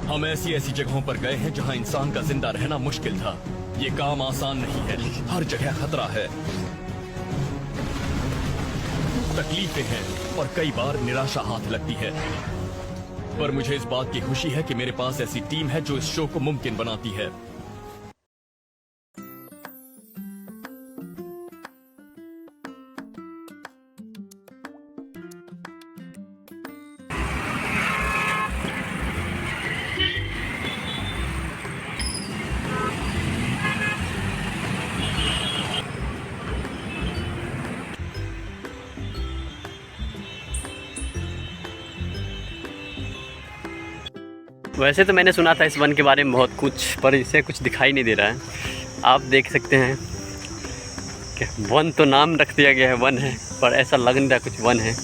हम ऐसी ऐसी जगहों पर गए हैं जहां इंसान का जिंदा रहना मुश्किल था। ये काम आसान नहीं है, हर जगह खतरा है, तकलीफें हैं और कई बार निराशा हाथ लगती है। पर मुझे इस बात की खुशी है कि मेरे पास ऐसी टीम है जो इस शो को मुमकिन बनाती है। वैसे तो मैंने सुना था इस वन के बारे में बहुत कुछ, पर इसे कुछ दिखाई नहीं दे रहा है। आप देख सकते हैं कि वन तो नाम रख दिया गया है वन है, पर ऐसा लग नहीं रहा कुछ वन है।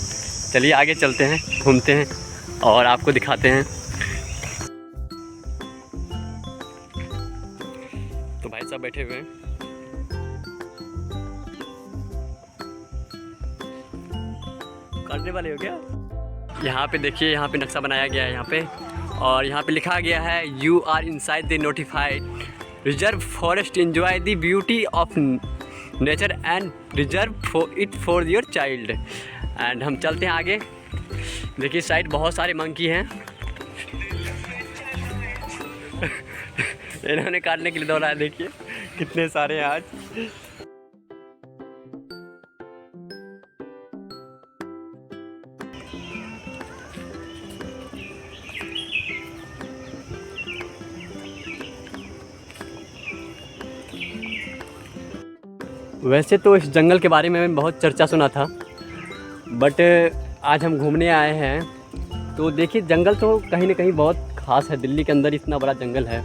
चलिए आगे चलते हैं, घूमते हैं और आपको दिखाते हैं। तो भाई साहब बैठे हुए हैं। काटने वाले हो क्या? यहाँ पे देखिए, यहाँ पे नक्शा बनाया गया है यहाँ पे, और यहाँ पे लिखा गया है you are inside the notified reserve forest, enjoy the beauty of nature and reserve it for your child. And हम चलते हैं आगे। देखिए साइड बहुत सारे मंकी हैं। इन्होंने काटने के लिए दौड़ा है, देखिए कितने सारे हैं आज। वैसे तो इस जंगल के बारे में बहुत चर्चा सुना था, बट आज हम घूमने आए हैं तो देखिए जंगल तो कहीं ना कहीं बहुत ख़ास है। दिल्ली के अंदर इतना बड़ा जंगल है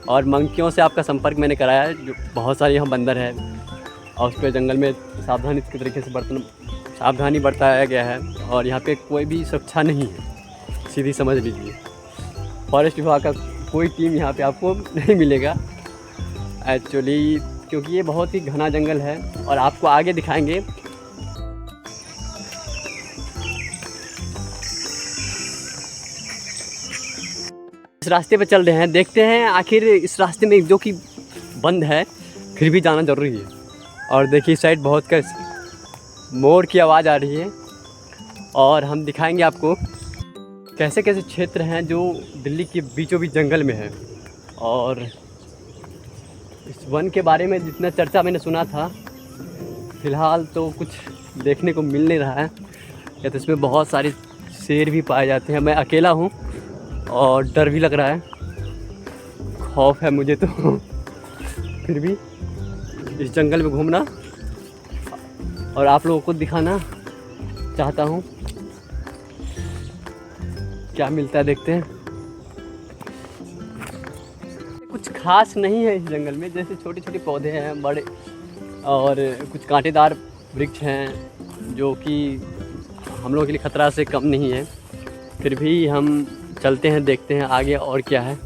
और मंकियों से आपका संपर्क मैंने कराया है, जो बहुत सारे यहाँ बंदर है और उस पर जंगल में सावधानी इसके तरीके से सावधानी बरताया गया है। और यहाँ पे कोई भी सुरक्षा नहीं है, सीधी समझ लीजिए। फॉरेस्ट विभाग का कोई टीम यहाँ पे आपको नहीं मिलेगा एक्चुअली, क्योंकि ये बहुत ही घना जंगल है और आपको आगे दिखाएंगे। इस रास्ते पे चल रहे हैं, देखते हैं आखिर इस रास्ते में जो कि बंद है फिर भी जाना ज़रूरी है। और देखिए साइड बहुत का मोर की आवाज़ आ रही है और हम दिखाएंगे आपको कैसे कैसे क्षेत्र हैं जो दिल्ली के बीचों बीच जंगल में है। और इस वन के बारे में जितना चर्चा मैंने सुना था, फ़िलहाल तो कुछ देखने को मिल नहीं रहा है। या तो इसमें बहुत सारे शेर भी पाए जाते हैं। मैं अकेला हूँ और डर भी लग रहा है, खौफ है मुझे तो। फिर भी इस जंगल में घूमना और आप लोगों को दिखाना चाहता हूँ। क्या मिलता है देखते हैं। कुछ खास नहीं है इस जंगल में, जैसे छोटे छोटे पौधे हैं बड़े, और कुछ कांटेदार वृक्ष हैं जो कि हम लोगों के लिए ख़तरा से कम नहीं है। फिर भी हम चलते हैं, देखते हैं आगे और क्या है।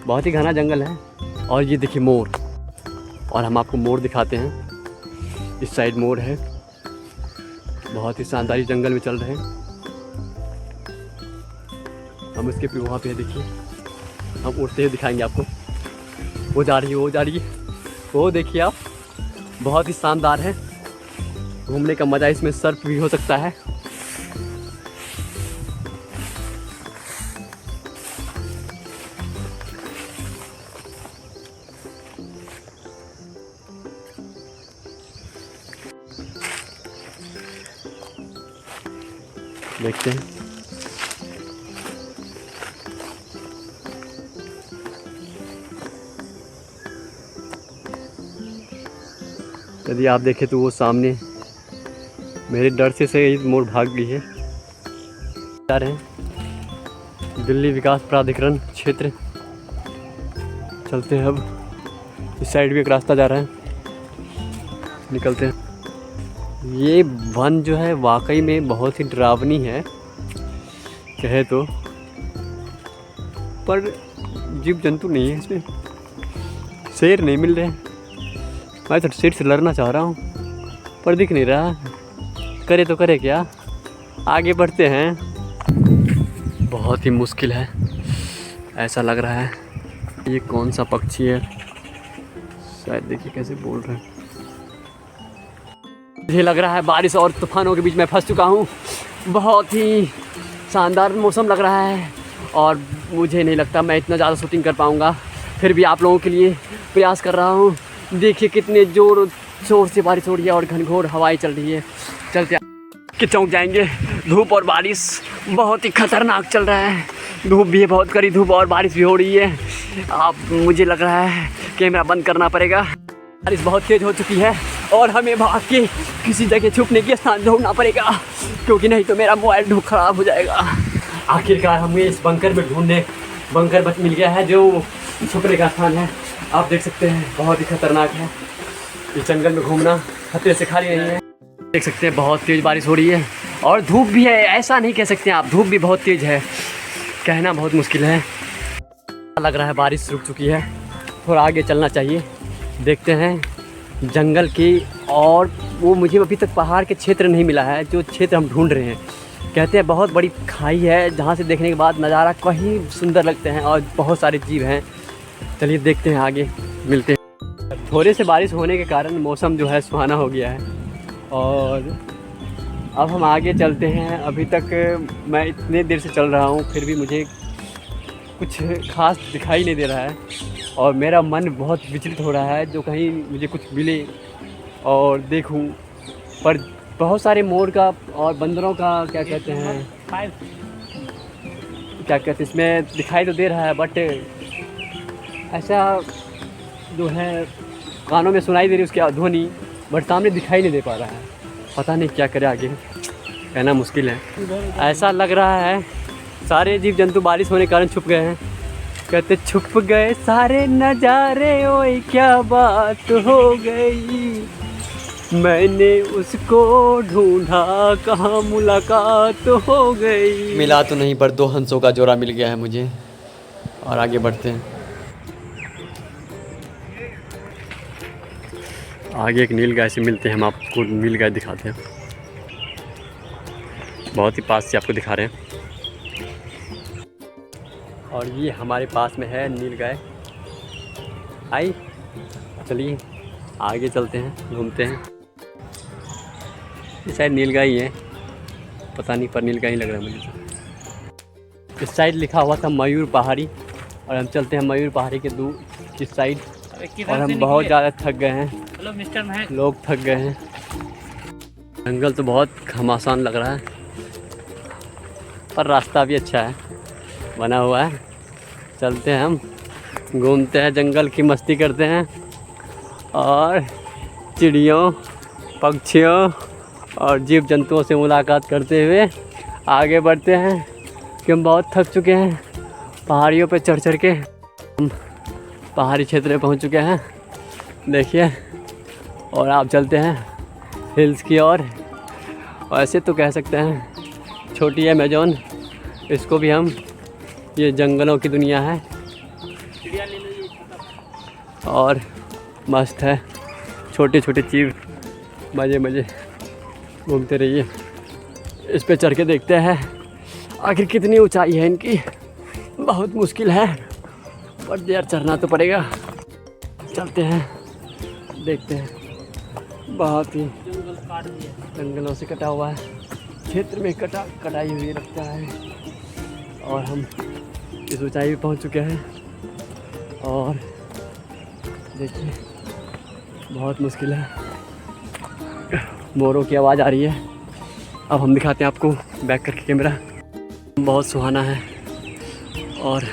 बहुत ही घना जंगल है। और ये देखिए मोर, और हम आपको मोर दिखाते हैं। इस साइड मोर है, बहुत ही शानदार जंगल में चल रहे हैं हम। इसके फिर वहाँ पे देखिए, हम उड़ते हुए दिखाएंगे आपको। वो जा रही है, वो जा रही है, वो देखिए आप, बहुत ही शानदार है। घूमने का मज़ा इसमें सर्फ भी हो सकता है। देखते हैं। यदि आप देखें तो वो सामने मेरे डर से सही मोर भाग गई है। जा रहे हैं दिल्ली विकास प्राधिकरण क्षेत्र, चलते हैं अब। इस साइड भी एक रास्ता जा रहा है, निकलते हैं। ये वन जो है वाकई में बहुत ही डरावनी है कहे तो, पर जीव जंतु नहीं है इसमें। शेर नहीं मिल रहे। मैं तो शेर से लड़ना चाह रहा हूँ पर दिख नहीं रहा। करे तो करे क्या, आगे बढ़ते हैं। बहुत ही मुश्किल है ऐसा लग रहा है। ये कौन सा पक्षी है, शायद देखिए कैसे बोल रहे हैं। मुझे लग रहा है बारिश और तूफानों के बीच में फंस चुका हूँ। बहुत ही शानदार मौसम लग रहा है और मुझे नहीं लगता मैं इतना ज़्यादा शूटिंग कर पाऊँगा, फिर भी आप लोगों के लिए प्रयास कर रहा हूँ। देखिए कितने जोर शोर से बारिश हो रही है और घनघोर हवाएं चल रही है। चलते कि चौंक जाएंगे। धूप और बारिश बहुत ही खतरनाक चल रहा है। धूप भी है बहुत कड़ी धूप और बारिश भी हो रही है। अब मुझे लग रहा है कैमरा बंद करना पड़ेगा। बारिश बहुत तेज़ हो चुकी है और हमें भाग के किसी जगह छुपने की स्थान ढूंढना पड़ेगा, क्योंकि नहीं तो मेरा मोबाइल ख़राब हो जाएगा। आखिरकार हमें इस बंकर में ढूंढने बंकर बच मिल गया है जो छुपने का स्थान है। आप देख सकते हैं बहुत ही खतरनाक है। इस जंगल में घूमना खतरे से खाली नहीं है। देख सकते हैं बहुत तेज़ बारिश हो रही है और धूप भी है। ऐसा नहीं कह सकते आप, धूप भी बहुत तेज़ है, कहना बहुत मुश्किल है। लग रहा है बारिश रुक चुकी है, थोड़ा आगे चलना चाहिए। देखते हैं जंगल की, और वो मुझे अभी तक पहाड़ के क्षेत्र नहीं मिला है जो क्षेत्र हम ढूंढ रहे हैं। कहते हैं बहुत बड़ी खाई है जहाँ से देखने के बाद नज़ारा कहीं सुंदर लगते हैं और बहुत सारे जीव हैं। चलिए देखते हैं, आगे मिलते हैं। थोड़े से बारिश होने के कारण मौसम जो है सुहाना हो गया है और अब हम आगे चलते हैं। अभी तक मैं इतने देर से चल रहा हूँ फिर भी मुझे कुछ खास दिखाई नहीं दे रहा है और मेरा मन बहुत विचलित हो रहा है, जो कहीं मुझे कुछ मिले और देखूँ। पर बहुत सारे मोर का और बंदरों का क्या कहते हैं इसमें दिखाई तो दे रहा है, बट ऐसा जो है कानों में सुनाई दे रही उसकी ध्वनि, बट सामने दिखाई नहीं दे पा रहा है। पता नहीं क्या करे, आगे कहना मुश्किल है। ऐसा लग रहा है सारे जीव जंतु बारिश होने के कारण छुप गए हैं। कहते छुप गए सारे नजारे, ओए क्या बात हो गई, मैंने उसको ढूंढा कहाँ मुलाकात हो गई। मिला तो नहीं पर दो हंसों का जोड़ा मिल गया है मुझे। और आगे बढ़ते हैं। आगे एक नीलगाय से मिलते हैं, हम आपको नीलगाय दिखाते हैं। बहुत ही पास से आपको दिखा रहे हैं और ये हमारे पास में है नीलगाय। आई, चलिए आगे चलते हैं, घूमते हैं। इस साइड नीलगाय ही है, पता नहीं पर नीलगाय ही लग रहा है मुझे। इस साइड लिखा हुआ था मयूर पहाड़ी और हम चलते हैं मयूर पहाड़ी के दूर इस साइड और हम बहुत ज़्यादा थक गए हैं। लोग थक गए हैं। जंगल तो बहुत घमासान लग रहा है पर रास्ता भी अच्छा है, बना हुआ है। चलते हैं, हम घूमते हैं, जंगल की मस्ती करते हैं और चिड़ियों, पक्षियों और जीव जंतुओं से मुलाकात करते हुए आगे बढ़ते हैं कि हम बहुत थक चुके हैं पहाड़ियों पे चढ़ चढ़ के। हम पहाड़ी क्षेत्र में पहुंच चुके हैं, देखिए। और आप चलते हैं हिल्स की ओर। ऐसे तो कह सकते हैं छोटी अमेज़न, इसको भी हम, ये जंगलों की दुनिया है और मस्त है। छोटे छोटे चीज़ मज़े मज़े घूमते रहिए। इस पे चढ़ के देखते हैं आखिर कितनी ऊंचाई है इनकी। बहुत मुश्किल है पर यार चढ़ना तो पड़ेगा। चलते हैं, देखते हैं। बहुत ही जंगलों से कटा हुआ है क्षेत्र में कटाई हुई लगता है और हम इस ऊंचाई पे पहुंच चुके हैं और देखिए बहुत मुश्किल है। मोरों की आवाज़ आ रही है। अब हम दिखाते हैं आपको बैक करके कैमरा। बहुत सुहाना है और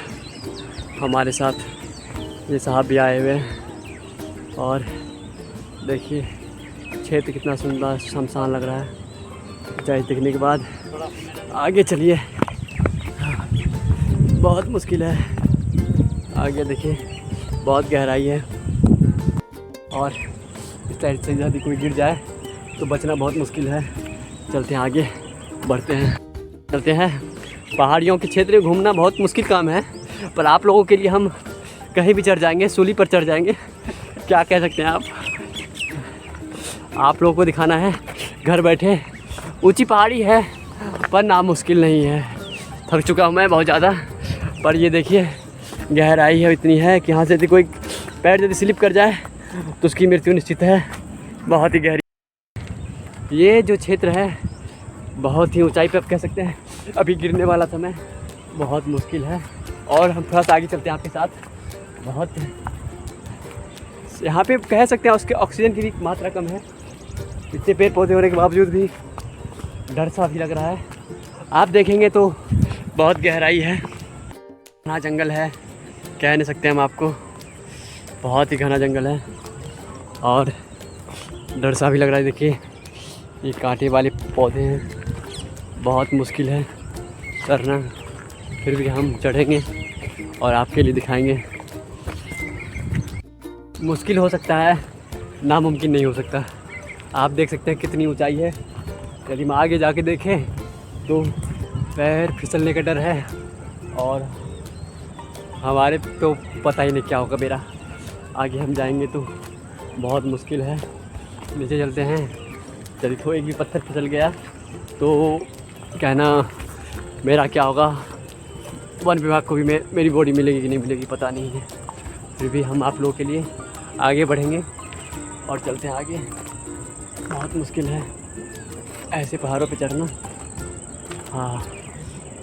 हमारे साथ ये साहब भी आए हुए हैं और देखिए क्षेत्र कितना सुंदर शमशान लग रहा है। ऊंचाई देखने के बाद आगे चलिए, बहुत मुश्किल है। आगे देखिए बहुत गहराई है और इस साइड से यदि कोई गिर जाए तो बचना बहुत मुश्किल है। चलते हैं, आगे बढ़ते हैं। चलते हैं। पहाड़ियों के क्षेत्र में घूमना बहुत मुश्किल काम है पर आप लोगों के लिए हम कहीं भी चढ़ जाएंगे, सूली पर चढ़ जाएंगे। क्या कह सकते हैं आप लोगों को दिखाना है घर बैठे। ऊंची पहाड़ी है पर नामुश्किल नहीं है। थक चुका हूँ मैं बहुत ज़्यादा, पर ये देखिए गहराई है इतनी है कि यहाँ से यदि कोई पैर यदि स्लिप कर जाए तो उसकी मृत्यु निश्चित है। बहुत ही गहरी ये जो क्षेत्र है, बहुत ही ऊंचाई पे आप कह सकते हैं। अभी गिरने वाला था मैं, बहुत मुश्किल है। और हम थोड़ा सा आगे चलते हैं आपके साथ। बहुत यहाँ पे कह सकते हैं उसके ऑक्सीजन की भी मात्रा कम है। इतने पेड़ पौधे होने के बावजूद भी डर सा भी लग रहा है। आप देखेंगे तो बहुत गहराई है, घना जंगल है, कह नहीं सकते हम आपको। बहुत ही घना जंगल है और डर सा भी लग रहा है। देखिए ये कांटे वाले पौधे हैं, बहुत मुश्किल है चढ़ना, फिर भी हम चढ़ेंगे और आपके लिए दिखाएंगे। मुश्किल हो सकता है, नामुमकिन नहीं हो सकता। आप देख सकते हैं कितनी ऊंचाई है। यदि हम आगे जाके देखें तो पैर फिसलने का डर है और हमारे तो पता ही नहीं क्या होगा मेरा। आगे हम जाएंगे तो बहुत मुश्किल है। नीचे चलते हैं, यदि कोई एक भी पत्थर फिसल गया तो कहना मेरा क्या होगा। वन विभाग को भी मेरी बॉडी मिलेगी कि नहीं मिलेगी पता नहीं है। फिर भी हम आप लोगों के लिए आगे बढ़ेंगे और चलते हैं आगे। बहुत मुश्किल है ऐसे पहाड़ों पे चढ़ना। हाँ,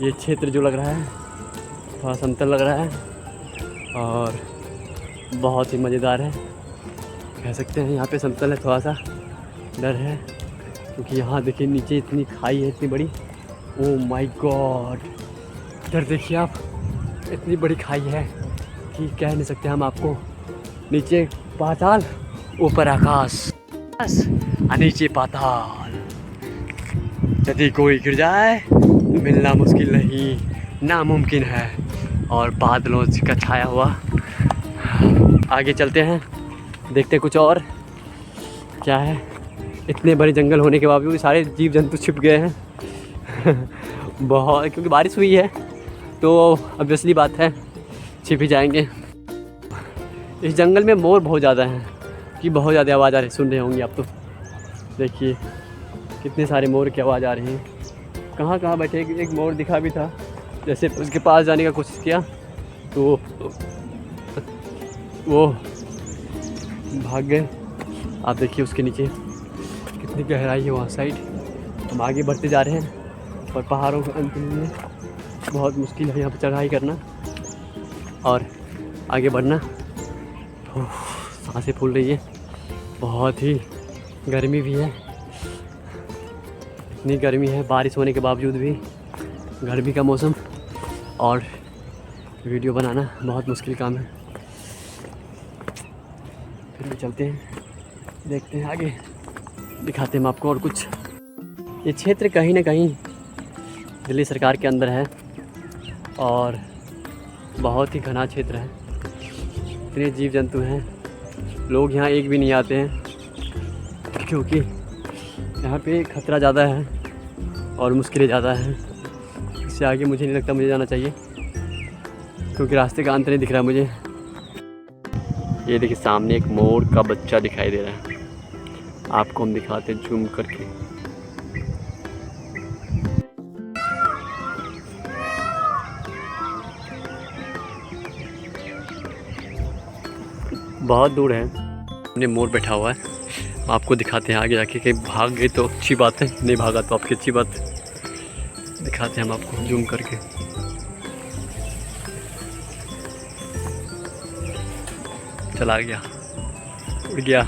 ये क्षेत्र जो लग रहा है थोड़ा समतल लग रहा है और बहुत ही मज़ेदार है, कह सकते हैं। यहाँ पे समतल है, थोड़ा सा डर है क्योंकि यहाँ देखिए नीचे इतनी खाई है, इतनी बड़ी। ओह माय गॉड, इधर देखिए आप, इतनी बड़ी खाई है कि कह नहीं सकते हम आपको। नीचे पाताल, ऊपर आकाश, नीचे पाताल। यदि कोई गिर जाए तो मिलना मुश्किल नहीं, नामुमकिन है। और बादलों का छाया हुआ। आगे चलते हैं, देखते हैं कुछ और क्या है। इतने बड़े जंगल होने के बावजूद सारे जीव जंतु छिप गए हैं बहुत, क्योंकि बारिश हुई है तो ऑब्वियसली बात है छिप ही जाएंगे। इस जंगल में मोर बहुत ज़्यादा हैं कि बहुत ज़्यादा आवाज़ आ रही, सुन रहे होंगे आप तो। देखिए कितने सारे मोर की आवाज़ आ रही है। कहाँ कहाँ बैठे, एक मोर दिखा भी था, जैसे उसके पास जाने का कोशिश किया तो वो भाग गए। आप देखिए उसके नीचे कितनी गहराई है वहाँ साइड। हम आगे बढ़ते जा रहे हैं और पहाड़ों के अंत में बहुत मुश्किल है यहाँ पर चढ़ाई करना और आगे बढ़ना। सांसें फूल रही है, बहुत ही गर्मी भी है। इतनी गर्मी है, बारिश होने के बावजूद भी गर्मी का मौसम, और वीडियो बनाना बहुत मुश्किल काम है। फिर भी चलते हैं, देखते हैं आगे, दिखाते हैं हम आपको और कुछ। ये क्षेत्र कहीं ना कहीं दिल्ली सरकार के अंदर है और बहुत ही घना क्षेत्र है। इतने जीव जंतु हैं, लोग यहाँ एक भी नहीं आते हैं क्योंकि यहाँ पे खतरा ज़्यादा है और मुश्किलें ज़्यादा हैं। इससे आगे मुझे नहीं लगता मुझे जाना चाहिए क्योंकि रास्ते का अंत नहीं दिख रहा मुझे। ये देखिए सामने एक मोर का बच्चा दिखाई दे रहा है, आपको हम दिखाते हैं जूम करके। बहुत दूर है, हमने मोर बैठा हुआ है। आपको दिखाते हैं आगे जाके, कहीं भाग गए तो अच्छी बात है, नहीं भागा तो आपकी अच्छी बात है। दिखाते हैं हम आपको जूम करके। चला गया, उड़ गया।